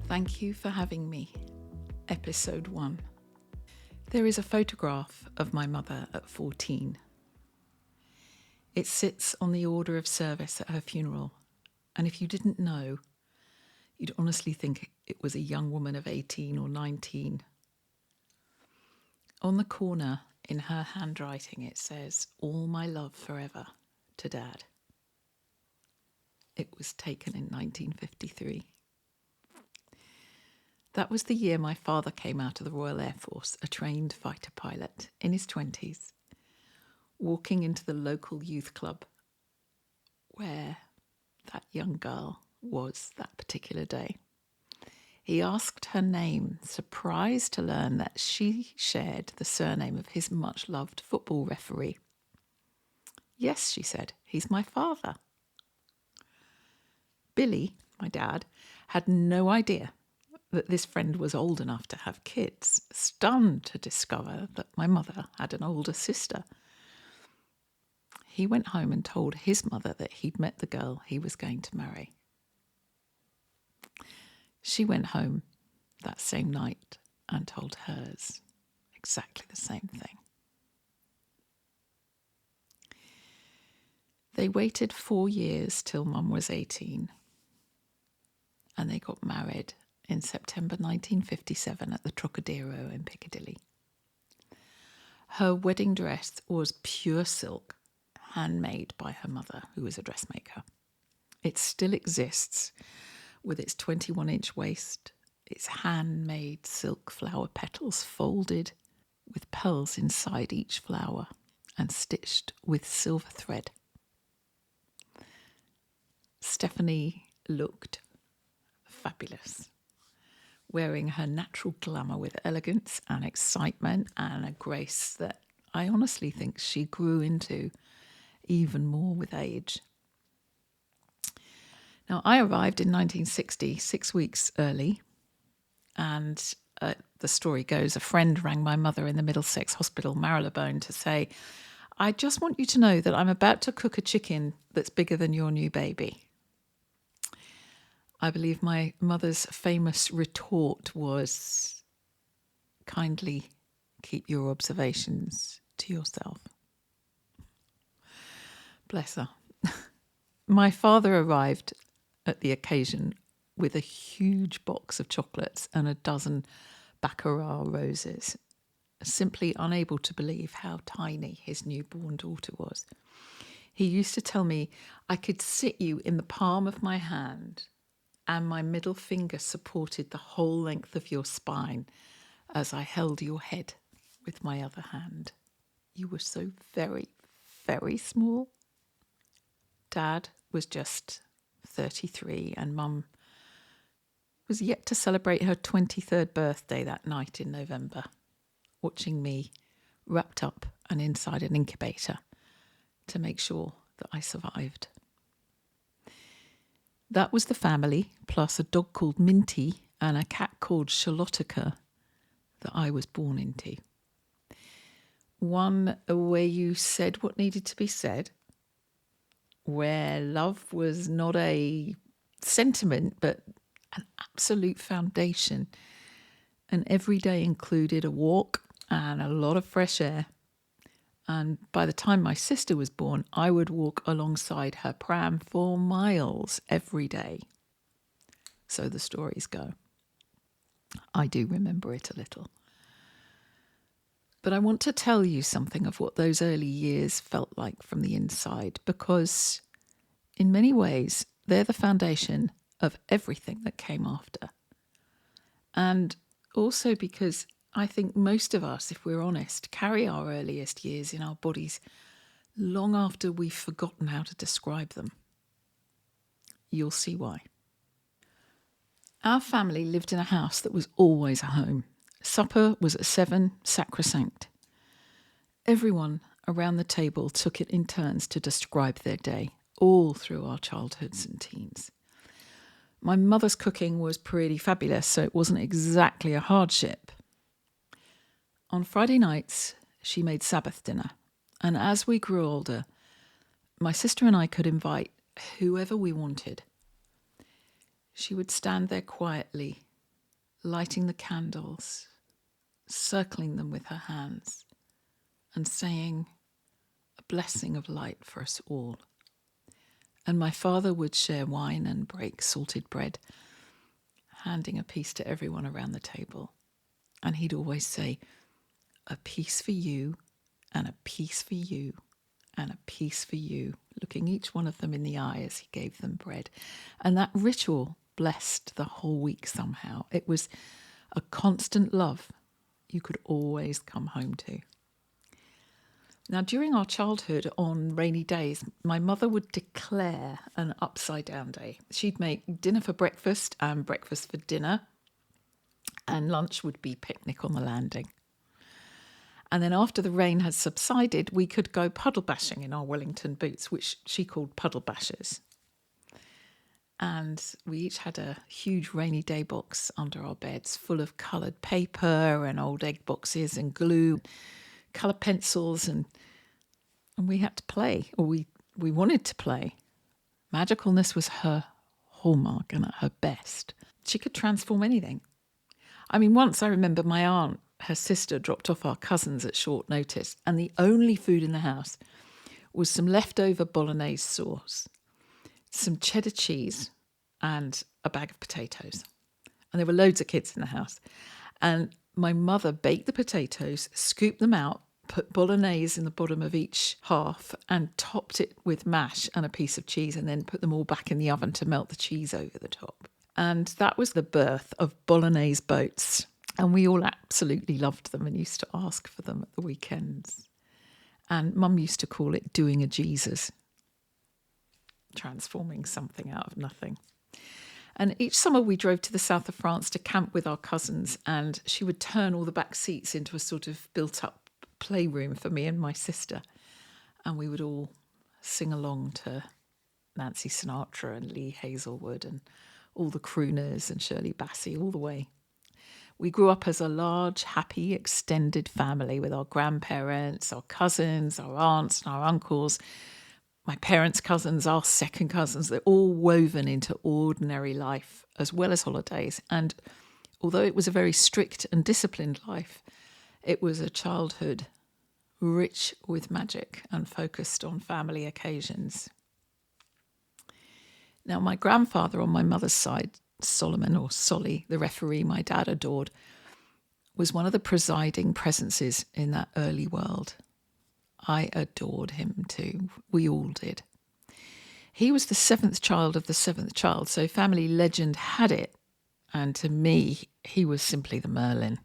Thank you for having me. Episode 1. There is a photograph of my mother at 14. It sits on the order of service at her funeral, and if you didn't know, you'd honestly think it was a young woman of 18 or 19. On the corner, in her handwriting, it says, "All my love forever to Dad." It was taken in 1953. That was the year my father came out of the Royal Air Force, a trained fighter pilot in his 20s, walking into the local youth club where that young girl was that particular day. He asked her name, surprised to learn that she shared the surname of his much-loved football referee. "Yes," she said, "he's my father." Billy, my dad, had no idea that this friend was old enough to have kids, stunned to discover that my mother had an older sister. He went home and told his mother that he'd met the girl he was going to marry. She went home that same night and told hers exactly the same thing. They waited 4 years till Mum was 18, and they got married in September 1957 at the Trocadero in Piccadilly. Her wedding dress was pure silk, handmade by her mother, who was a dressmaker. It still exists with its 21-inch waist, its handmade silk flower petals folded with pearls inside each flower and stitched with silver thread. Stephanie looked fabulous, wearing her natural glamour with elegance and excitement and a grace that I honestly think she grew into even more with age. Now, I arrived in 1960, 6 weeks early, and the story goes, a friend rang my mother in the Middlesex Hospital, Marylebone, to say, "I just want you to know that I'm about to cook a chicken that's bigger than your new baby." I believe my mother's famous retort was, "Kindly keep your observations to yourself." Bless her. My father arrived at the occasion with a huge box of chocolates and a dozen Baccarat roses, simply unable to believe how tiny his newborn daughter was. He used to tell me, "I could sit you in the palm of my hand, and my middle finger supported the whole length of your spine as I held your head with my other hand. You were so very, very small." Dad was just 33 and Mum was yet to celebrate her 23rd birthday that night in November, watching me wrapped up and inside an incubator to make sure that I survived. That was the family, plus a dog called Minty and a cat called Charlotica that I was born into. One where you said what needed to be said, where love was not a sentiment but an absolute foundation, and every day included a walk and a lot of fresh air. And by the time my sister was born, I would walk alongside her pram for miles every day. So the stories go. I do remember it a little. But I want to tell you something of what those early years felt like from the inside, because in many ways, they're the foundation of everything that came after. And also because I think most of us, if we're honest, carry our earliest years in our bodies long after we've forgotten how to describe them. You'll see why. Our family lived in a house that was always a home. Supper was at 7, sacrosanct. Everyone around the table took it in turns to describe their day, all through our childhoods and teens. My mother's cooking was pretty fabulous, so it wasn't exactly a hardship. On Friday nights, she made Sabbath dinner, and as we grew older, my sister and I could invite whoever we wanted. She would stand there quietly, lighting the candles, circling them with her hands, and saying a blessing of light for us all. And my father would share wine and break salted bread, handing a piece to everyone around the table. And he'd always say, a piece for you, and a piece for you, and a piece for you, looking each one of them in the eye as he gave them bread. And that ritual blessed the whole week somehow. It was a constant love you could always come home to. Now, during our childhood, on rainy days, my mother would declare an upside-down day. She'd make dinner for breakfast and breakfast for dinner, and lunch would be picnic on the landing. And then after the rain had subsided, we could go puddle bashing in our Wellington boots, which she called puddle bashers. And we each had a huge rainy day box under our beds full of coloured paper and old egg boxes and glue, coloured pencils, and we had to play, or we wanted to play. Magicalness was her hallmark and at her best. She could transform anything. I mean, once I remember my aunt, her sister, dropped off our cousins at short notice, and the only food in the house was some leftover bolognese sauce, some cheddar cheese, and a bag of potatoes. And there were loads of kids in the house. And my mother baked the potatoes, scooped them out, put bolognese in the bottom of each half, and topped it with mash and a piece of cheese, and then put them all back in the oven to melt the cheese over the top. And that was the birth of bolognese boats. And we all absolutely loved them and used to ask for them at the weekends. And Mum used to call it doing a Jesus, transforming something out of nothing. And each summer we drove to the south of France to camp with our cousins, and she would turn all the back seats into a sort of built-up playroom for me and my sister. And we would all sing along to Nancy Sinatra and Lee Hazelwood and all the crooners and Shirley Bassey all the way. We grew up as a large, happy, extended family with our grandparents, our cousins, our aunts and our uncles, my parents' cousins, our second cousins. They're all woven into ordinary life as well as holidays. And although it was a very strict and disciplined life, it was a childhood rich with magic and focused on family occasions. Now, my grandfather on my mother's side, Solomon, or Solly, the referee my dad adored, was one of the presiding presences in that early world. I adored him too. We all did. He was the seventh child of the seventh child, so family legend had it, and to me, he was simply the Merlin.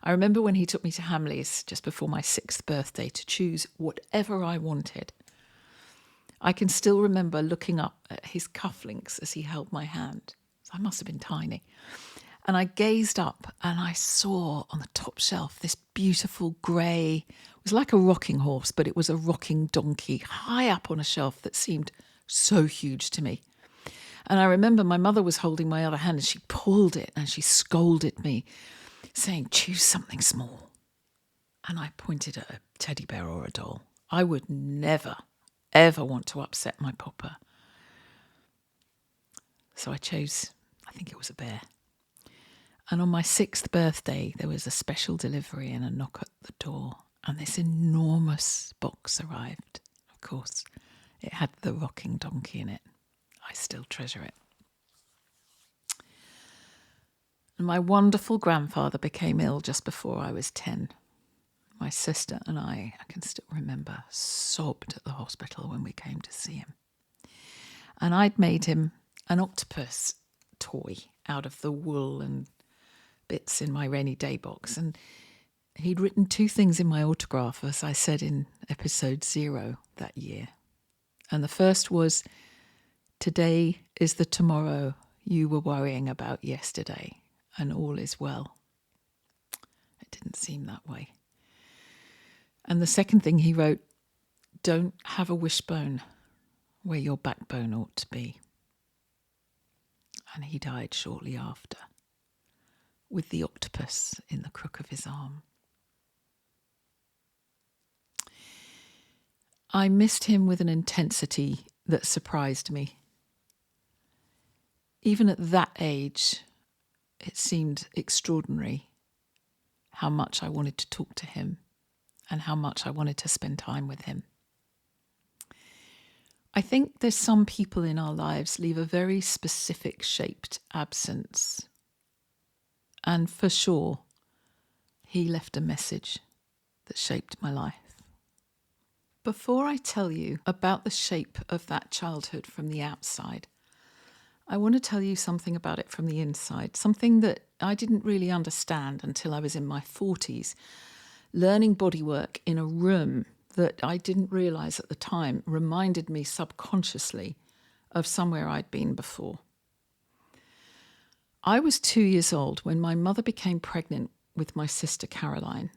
I remember when he took me to Hamleys just before my 6th birthday to choose whatever I wanted. I can still remember looking up at his cufflinks as he held my hand. I must have been tiny. And I gazed up and I saw on the top shelf this beautiful grey, it was like a rocking horse, but it was a rocking donkey high up on a shelf that seemed so huge to me. And I remember my mother was holding my other hand and she pulled it and she scolded me, saying, choose something small. And I pointed at a teddy bear or a doll. I would never, ever want to upset my papa. So I chose, I think it was a bear. And on my 6th birthday, there was a special delivery and a knock at the door. And this enormous box arrived. Of course, it had the rocking donkey in it. I still treasure it. And my wonderful grandfather became ill just before I was 10. My sister and I can still remember, sobbed at the hospital when we came to see him. And I'd made him an octopus toy out of the wool and bits in my rainy day box. And he'd written 2 things in my autograph, as I said in episode 0 that year. And the first was, today is the tomorrow you were worrying about yesterday, and all is well. It didn't seem that way. And the second thing he wrote, don't have a wishbone where your backbone ought to be. And he died shortly after, with the octopus in the crook of his arm. I missed him with an intensity that surprised me. Even at that age, it seemed extraordinary how much I wanted to talk to him and how much I wanted to spend time with him. I think there's some people in our lives leave a very specific shaped absence. And for sure, he left a message that shaped my life. Before I tell you about the shape of that childhood from the outside, I want to tell you something about it from the inside, something that I didn't really understand until I was in my 40s, learning bodywork in a room that I didn't realise at the time reminded me subconsciously of somewhere I'd been before. I was 2 years old when my mother became pregnant with my sister Caroline.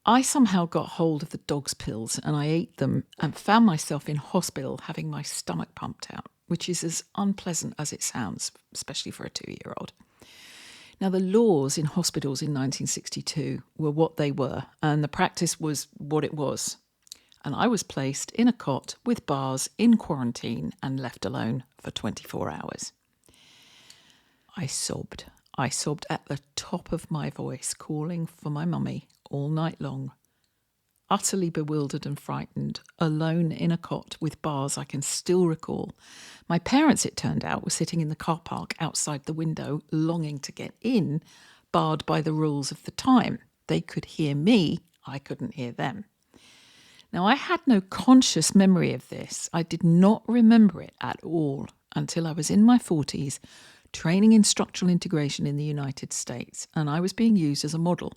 I somehow got hold of the dog's pills and I ate them and found myself in hospital having my stomach pumped out, which is as unpleasant as it sounds, especially for a 2-year-old. Now, the laws in hospitals in 1962 were what they were, and the practice was what it was. And I was placed in a cot with bars in quarantine and left alone for 24 hours. I sobbed. I sobbed at the top of my voice, calling for my mummy all night long. Utterly bewildered and frightened, alone in a cot with bars I can still recall. My parents, it turned out, were sitting in the car park outside the window, longing to get in, barred by the rules of the time. They could hear me, I couldn't hear them. Now, I had no conscious memory of this. I did not remember it at all until I was in my 40s, training in structural integration in the United States, and I was being used as a model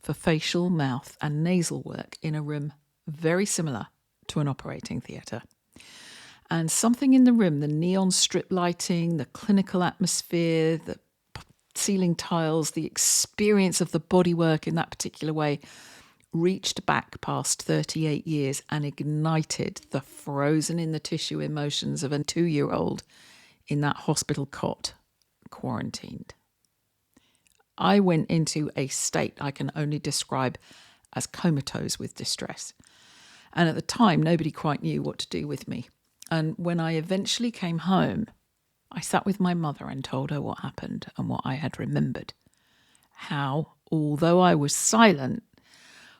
for facial, mouth and nasal work in a room very similar to an operating theatre. And something in the room, the neon strip lighting, the clinical atmosphere, the ceiling tiles, the experience of the bodywork in that particular way, reached back past 38 years and ignited the frozen in the tissue emotions of a 2-year-old in that hospital cot, quarantined. I went into a state I can only describe as comatose with distress. And at the time, nobody quite knew what to do with me. And when I eventually came home, I sat with my mother and told her what happened and what I had remembered. How, although I was silent,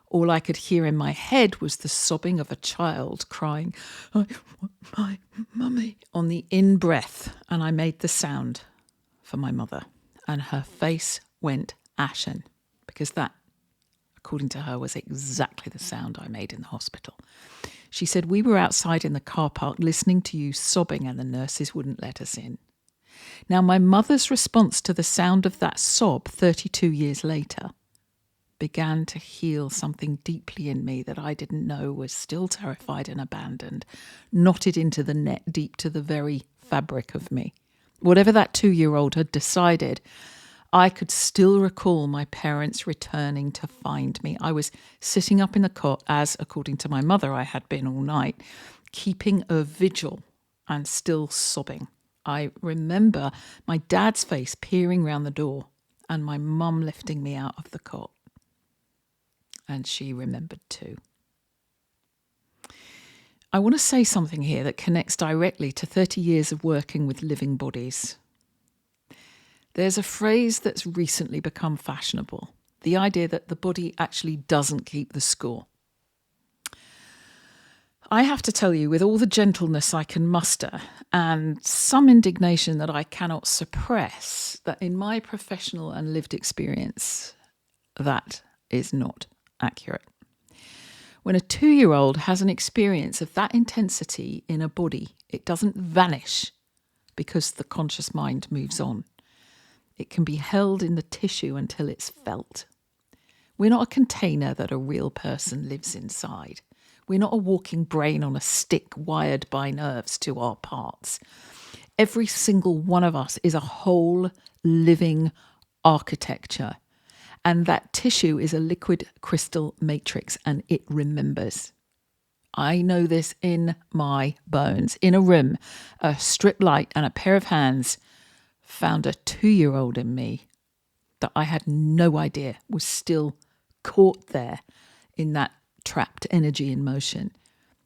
all I could hear in my head was the sobbing of a child crying, "I want my mummy," on the in-breath. And I made the sound for my mother. And her face went ashen, because that, according to her, was exactly the sound I made in the hospital. She said, "We were outside in the car park listening to you sobbing and the nurses wouldn't let us in." Now, my mother's response to the sound of that sob 32 years later began to heal something deeply in me that I didn't know was still terrified and abandoned, knotted into the net deep to the very fabric of me. Whatever that 2-year-old had decided, I could still recall my parents returning to find me. I was sitting up in the cot as, according to my mother, I had been all night, keeping a vigil and still sobbing. I remember my dad's face peering round the door and my mum lifting me out of the cot. And she remembered too. I want to say something here that connects directly to 30 years of working with living bodies. There's a phrase that's recently become fashionable, the idea that the body actually doesn't keep the score. I have to tell you, with all the gentleness I can muster and some indignation that I cannot suppress, that in my professional and lived experience, that is not accurate. When a 2-year-old has an experience of that intensity in a body, it doesn't vanish because the conscious mind moves on. It can be held in the tissue until it's felt. We're not a container that a real person lives inside. We're not a walking brain on a stick wired by nerves to our parts. Every single one of us is a whole living architecture. And that tissue is a liquid crystal matrix and it remembers. I know this in my bones. In a room, a strip light and a pair of hands found a 2-year-old in me that I had no idea was still caught there in that trapped energy in motion.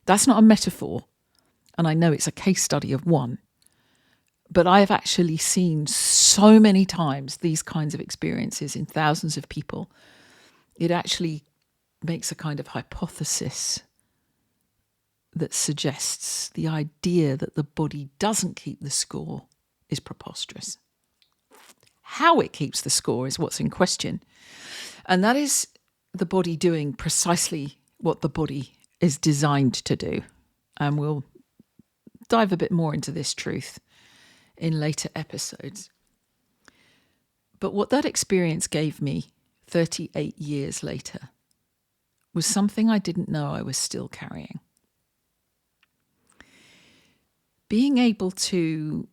That's not a metaphor, and I know it's a case study of one. But I have actually seen so many times these kinds of experiences in thousands of people. It actually makes a kind of hypothesis that suggests the idea that the body doesn't keep the score is preposterous. How it keeps the score is what's in question. And that is the body doing precisely what the body is designed to do. And we'll dive a bit more into this truth in later episodes. But what that experience gave me 38 years later was something I didn't know I was still carrying. Being able to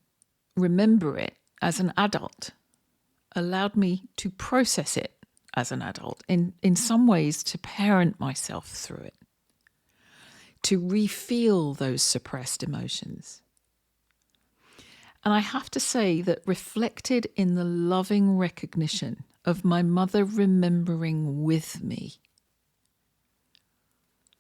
remember it as an adult allowed me to process it as an adult, in some ways to parent myself through it, to re-feel those suppressed emotions. And I have to say that reflected in the loving recognition of my mother remembering with me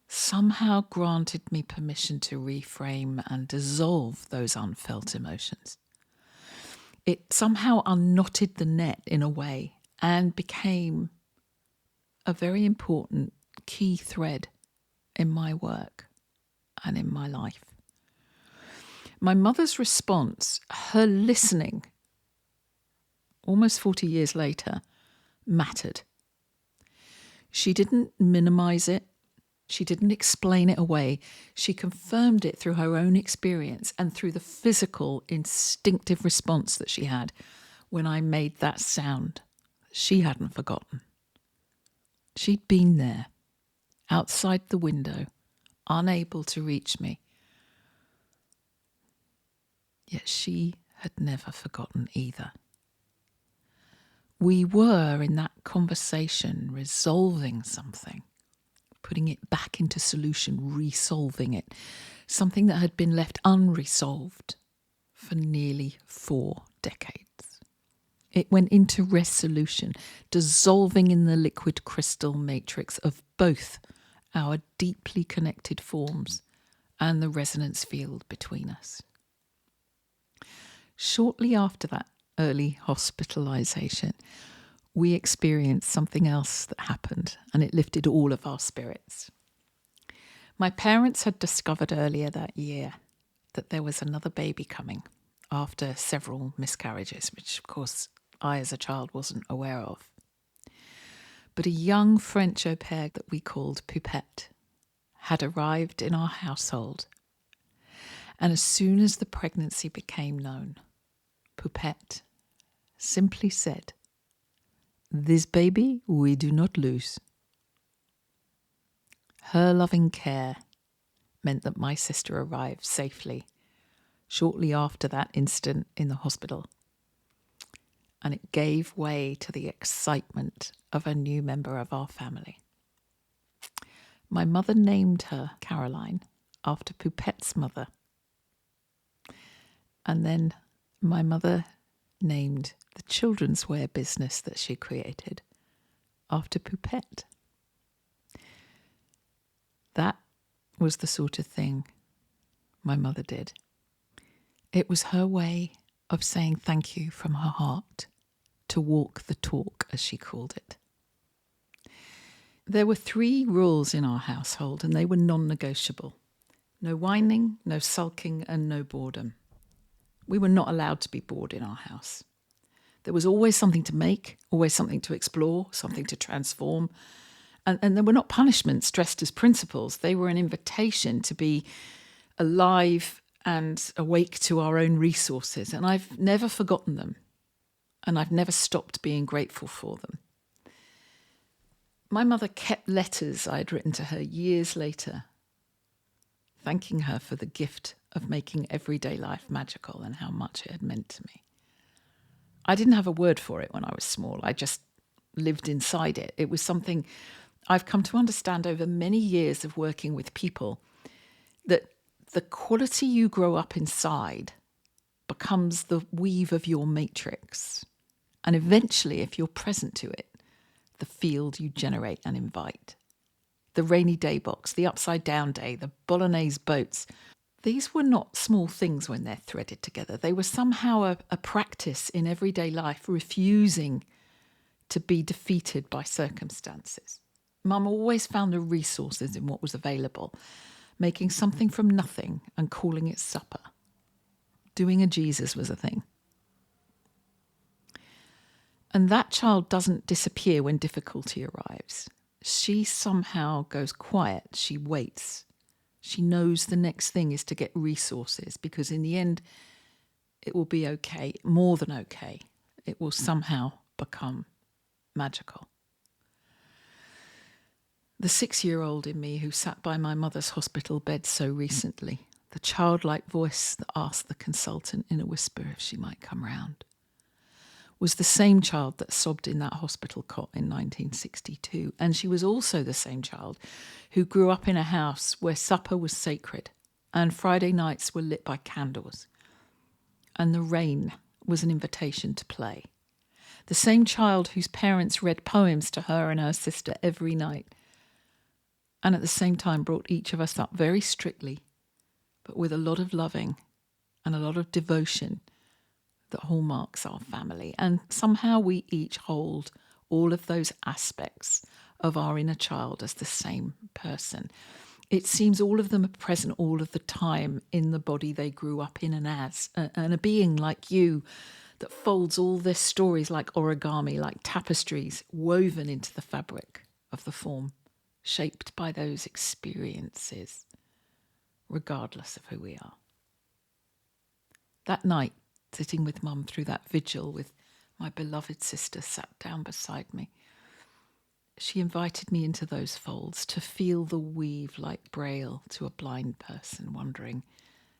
somehow granted me permission to reframe and dissolve those unfelt emotions. It somehow unknotted the net in a way and became a very important key thread in my work and in my life. My mother's response, her listening, almost 40 years later, mattered. She didn't minimize it. She didn't explain it away. She confirmed it through her own experience and through the physical, instinctive response that she had when I made that sound. She hadn't forgotten. She'd been there, outside the window, unable to reach me. Yet she had never forgotten either. We were, in that conversation, resolving something, putting it back into solution, resolving it, something that had been left unresolved for nearly 4 decades. It went into resolution, dissolving in the liquid crystal matrix of both our deeply connected forms and the resonance field between us. Shortly after that early hospitalisation, we experienced something else that happened, and it lifted all of our spirits. My parents had discovered earlier that year that there was another baby coming after several miscarriages, which of course I as a child wasn't aware of. But a young French au pair that we called Poupette had arrived in our household. And as soon as the pregnancy became known, Poupette simply said, "This baby we do not lose." Her loving care meant that my sister arrived safely shortly after that incident in the hospital. And it gave way to the excitement of a new member of our family. My mother named her Caroline after Poupette's mother. And then my mother named the children's wear business that she created after Poupette. That was the sort of thing my mother did. It was her way of saying thank you from her heart, to walk the talk, as she called it. There were 3 rules in our household, and they were non-negotiable. No whining, no sulking, and no boredom. We were not allowed to be bored in our house. There was always something to make, always something to explore, something to transform. And they were not punishments dressed as principles. They were an invitation to be alive and awake to our own resources. And I've never forgotten them. And I've never stopped being grateful for them. My mother kept letters I'd written to her years later, thanking her for the gift of making everyday life magical and how much it had meant to me. I didn't have a word for it when I was small. I just lived inside it. It was something I've come to understand over many years of working with people, that the quality you grow up inside becomes the weave of your matrix. And eventually, if you're present to it, the field you generate and invite. The rainy day box, the upside down day, the Bolognese boats, These were not small things when they're threaded together. They were somehow a practice in everyday life, refusing to be defeated by circumstances. Mum always found the resources in what was available, making something from nothing and calling it supper. Doing a Jesus was a thing. And that child doesn't disappear when difficulty arrives. She somehow goes quiet. She waits. She knows the next thing is to get resources, because in the end, it will be okay, more than okay. It will somehow become magical. The 6-year-old in me who sat by my mother's hospital bed so recently, the childlike voice that asked the consultant in a whisper if she might come round, was the same child that sobbed in that hospital cot in 1962. And she was also the same child who grew up in a house where supper was sacred and Friday nights were lit by candles. And the rain was an invitation to play. The same child whose parents read poems to her and her sister every night. And at the same time brought each of us up very strictly, but with a lot of loving and a lot of devotion that hallmarks our family. And somehow we each hold all of those aspects of our inner child as the same person. It seems all of them are present all of the time in the body they grew up in and as. And a being like you that folds all their stories like origami, like tapestries, woven into the fabric of the form, shaped by those experiences, regardless of who we are. That night, sitting with Mum through that vigil with my beloved sister sat down beside me, she invited me into those folds to feel the weave like Braille to a blind person wondering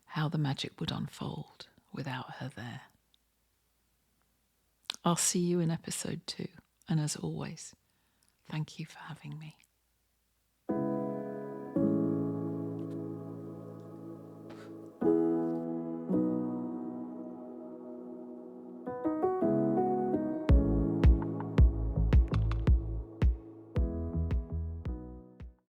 how the magic would unfold without her there. I'll see you in episode 2, and as always, thank you for having me.